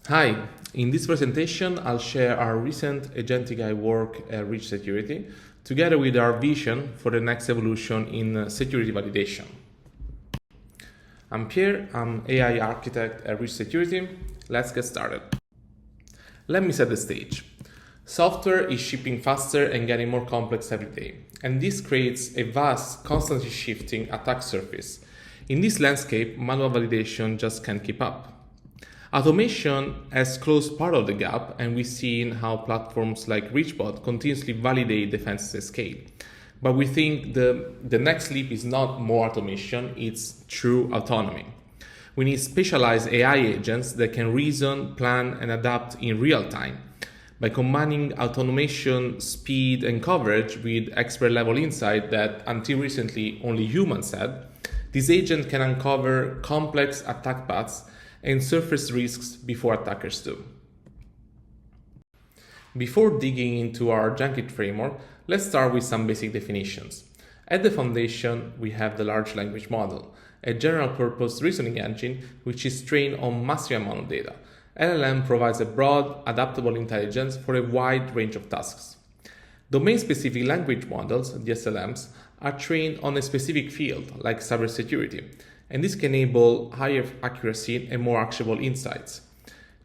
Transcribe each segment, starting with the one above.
Hi, in this presentation, I'll share our recent Agentic AI work at Ridge Security, together with our vision for the next evolution in security validation. I'm Pierre, I'm AI architect at Ridge Security. Let's get started. Let me set the stage. Software is shipping faster and getting more complex every day, and this creates a vast, constantly shifting attack surface. In this landscape, manual validation just can't keep up. Automation has closed part of the gap, and we've seen how platforms like RidgeBot continuously validate defenses at scale. But we think the next leap is not more automation, it's true autonomy. We need specialized AI agents that can reason, plan, and adapt in real time. By combining automation, speed, and coverage with expert-level insight that until recently only humans had, this agent can uncover complex attack paths and surface risks before attackers do. Before digging into our Agentic framework, let's start with some basic definitions. At the foundation, we have the large language model, a general-purpose reasoning engine which is trained on massive amount of data. LLM provides a broad, adaptable intelligence for a wide range of tasks. Domain-specific language models, DSLMs, are trained on a specific field, like cybersecurity, and this can enable higher accuracy and more actionable insights.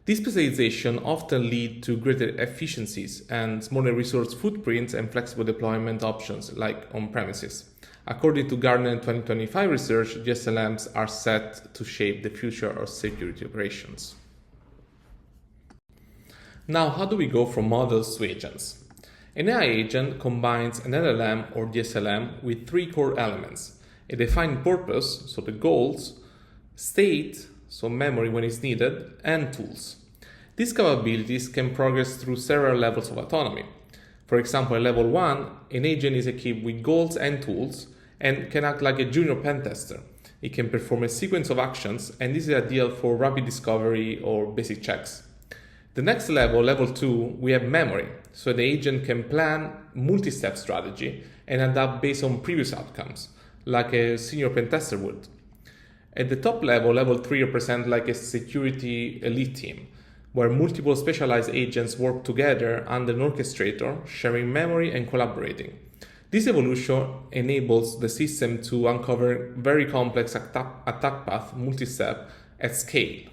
This specialization often leads to greater efficiencies and smaller resource footprints and flexible deployment options like on-premises. According to Gartner 2025 research, DSLMs are set to shape the future of security operations. Now, how do we go from models to agents? An AI agent combines an LLM or DSLM with three core elements: a defined purpose, so the goals, state, so memory when it's needed, and tools. These capabilities can progress through several levels of autonomy. For example, at level 1, an agent is equipped with goals and tools and can act like a junior pen tester. It can perform a sequence of actions, and this is ideal for rapid discovery or basic checks. The next level, level 2, we have memory, so the agent can plan multi-step strategy and adapt based on previous outcomes, like a senior pen tester would. At the top level, level 3 represents like a security elite team, where multiple specialized agents work together under an orchestrator, sharing memory and collaborating. This evolution enables the system to uncover very complex attack path multi-step at scale.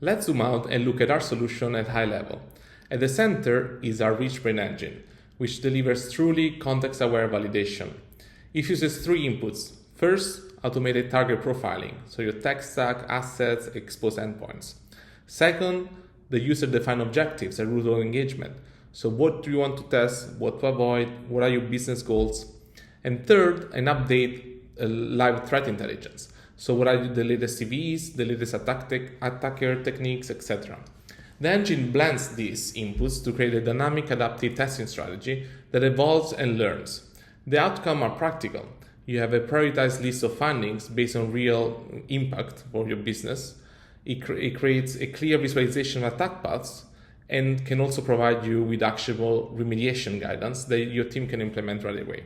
Let's zoom out and look at our solution at high level. At the center is our RidgeBrain engine, which delivers truly context-aware validation. It uses three inputs. First, automated target profiling, so your tech stack, assets, exposed endpoints. Second, the user-defined objectives and rules of engagement. So what do you want to test, what to avoid, what are your business goals? And third, an update live threat intelligence. So what are the latest CVEs, the latest attacker techniques, etc. The engine blends these inputs to create a dynamic adaptive testing strategy that evolves and learns. The outcomes are practical. You have a prioritized list of findings based on real impact for your business. It creates a clear visualization of attack paths and can also provide you with actionable remediation guidance that your team can implement right away.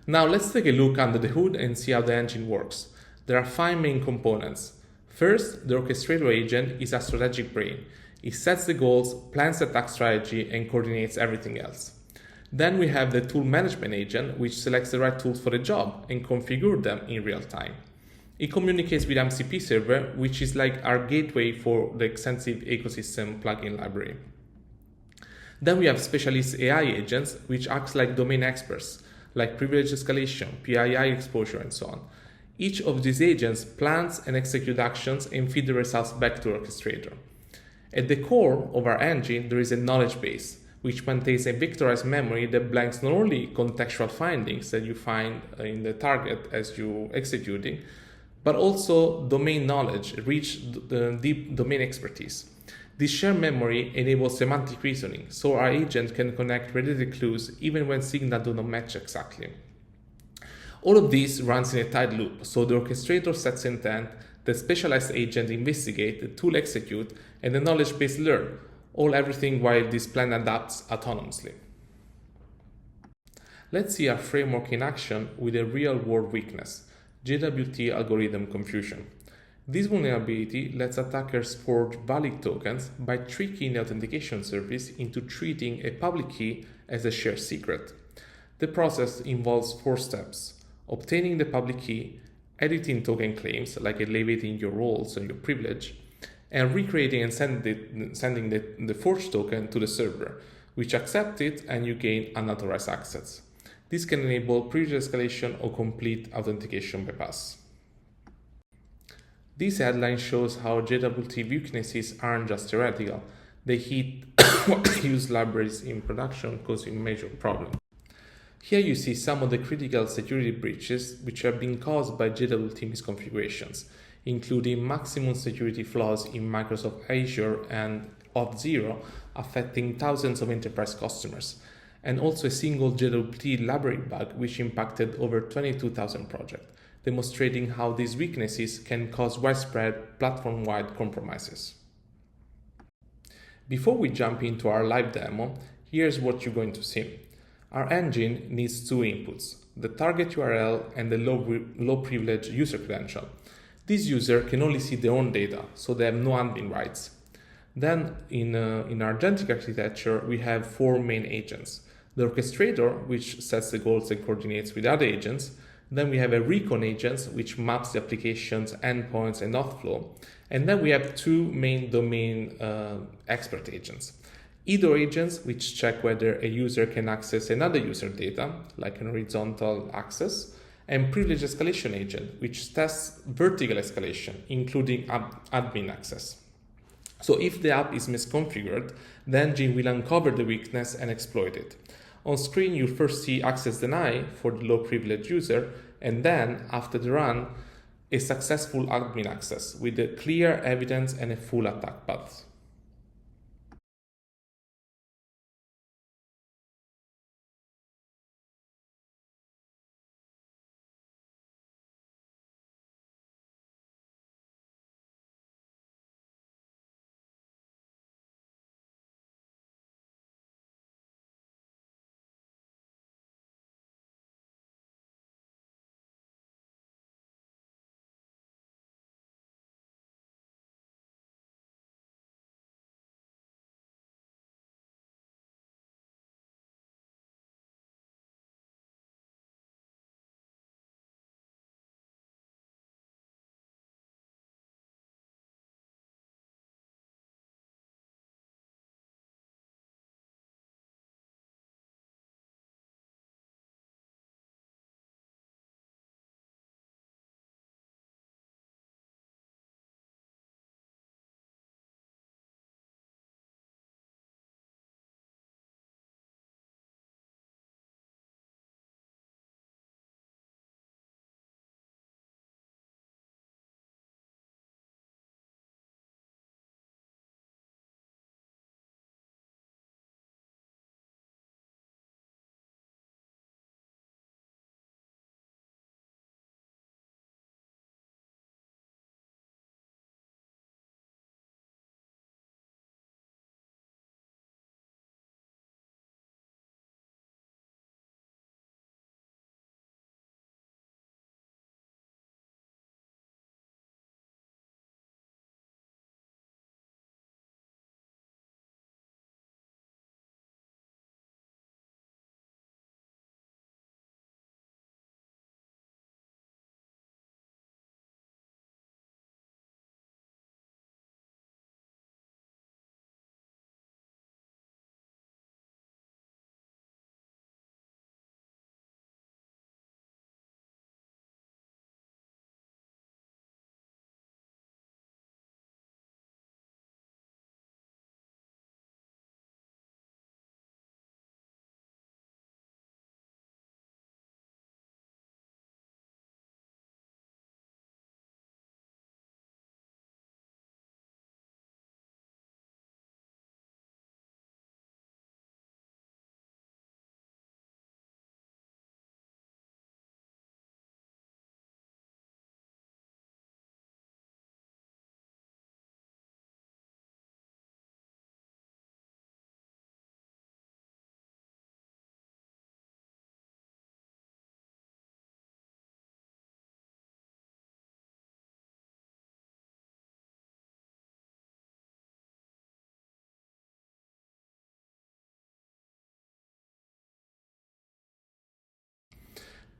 Now let's take a look under the hood and see how the engine works. There are 5 main components. First, the orchestrator agent is a strategic brain. It sets the goals, plans the attack strategy, and coordinates everything else. Then we have the tool management agent, which selects the right tools for the job and configures them in real time. It communicates with MCP server, which is like our gateway for the extensive ecosystem plugin library. Then we have specialist AI agents, which acts like domain experts, like privilege escalation, PII exposure, and so on. Each of these agents plans and executes actions and feeds the results back to the orchestrator. At the core of our engine, there is a knowledge base, which maintains a vectorized memory that blanks not only contextual findings that you find in the target as you executing, but also domain knowledge, rich deep domain expertise. This shared memory enables semantic reasoning, so our agent can connect related clues even when signals do not match exactly. All of this runs in a tight loop, so the orchestrator sets intent, the specialized agent investigates, the tool executes, and the knowledge base learn, everything while this plan adapts autonomously. Let's see our framework in action with a real-world weakness, JWT algorithm confusion. This vulnerability lets attackers forge valid tokens by tricking the authentication service into treating a public key as a shared secret. The process involves 4 steps: obtaining the public key, editing token claims like elevating your roles and your privilege, and recreating and sending the forged token to the server, which accepts it and you gain unauthorized access. This can enable privilege escalation or complete authentication bypass. This headline shows how JWT weaknesses aren't just theoretical, they hit used libraries in production, causing major problems. Here you see some of the critical security breaches which have been caused by JWT misconfigurations, including maximum security flaws in Microsoft Azure and Auth0 affecting thousands of enterprise customers, and also a single JWT library bug which impacted over 22,000 projects, demonstrating how these weaknesses can cause widespread platform-wide compromises. Before we jump into our live demo, here's what you're going to see. Our engine needs 2 inputs, the target URL and the low privilege user credential. This user can only see their own data, so they have no admin rights. Then in our Agentic architecture, we have 4 main agents. The orchestrator, which sets the goals and coordinates with other agents. Then we have a recon agent, which maps the application's endpoints and auth flow. And then we have 2 main domain expert agents. Either agents, which check whether a user can access another user data, like an horizontal access, and privilege escalation agent, which tests vertical escalation, including admin access. So if the app is misconfigured, the engine will uncover the weakness and exploit it. On screen, you first see access deny for the low privilege user, and then, after the run, a successful admin access with a clear evidence and a full attack path.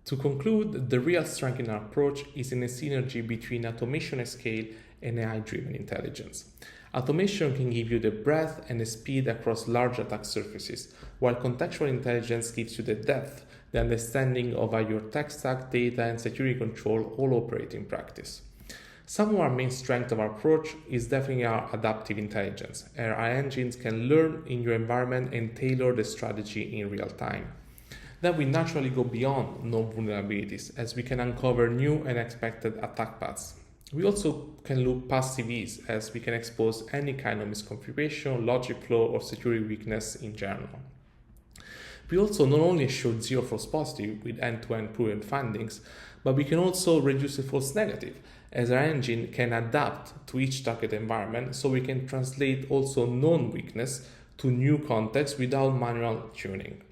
To conclude, the real strength in our approach is in a synergy between automation at scale and AI-driven intelligence. Automation can give you the breadth and the speed across large attack surfaces, while contextual intelligence gives you the depth, the understanding of how your tech stack, data, and security control all operate in practice. Some of our main strength of our approach is definitely our adaptive intelligence. Our engines can learn in your environment and tailor the strategy in real time. Then we naturally go beyond known vulnerabilities, as we can uncover new and unexpected attack paths. We also can look past CVs, as we can expose any kind of misconfiguration, logic flaw, or security weakness in general. We also not only showed zero false positive with end-to-end proven findings, but we can also reduce the false negative, as our engine can adapt to each target environment, so we can translate also known weakness to new context without manual tuning.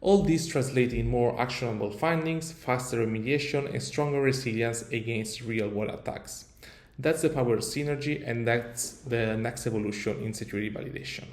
All these translate in more actionable findings, faster remediation, and stronger resilience against real-world attacks. That's the power of synergy, and that's the next evolution in security validation.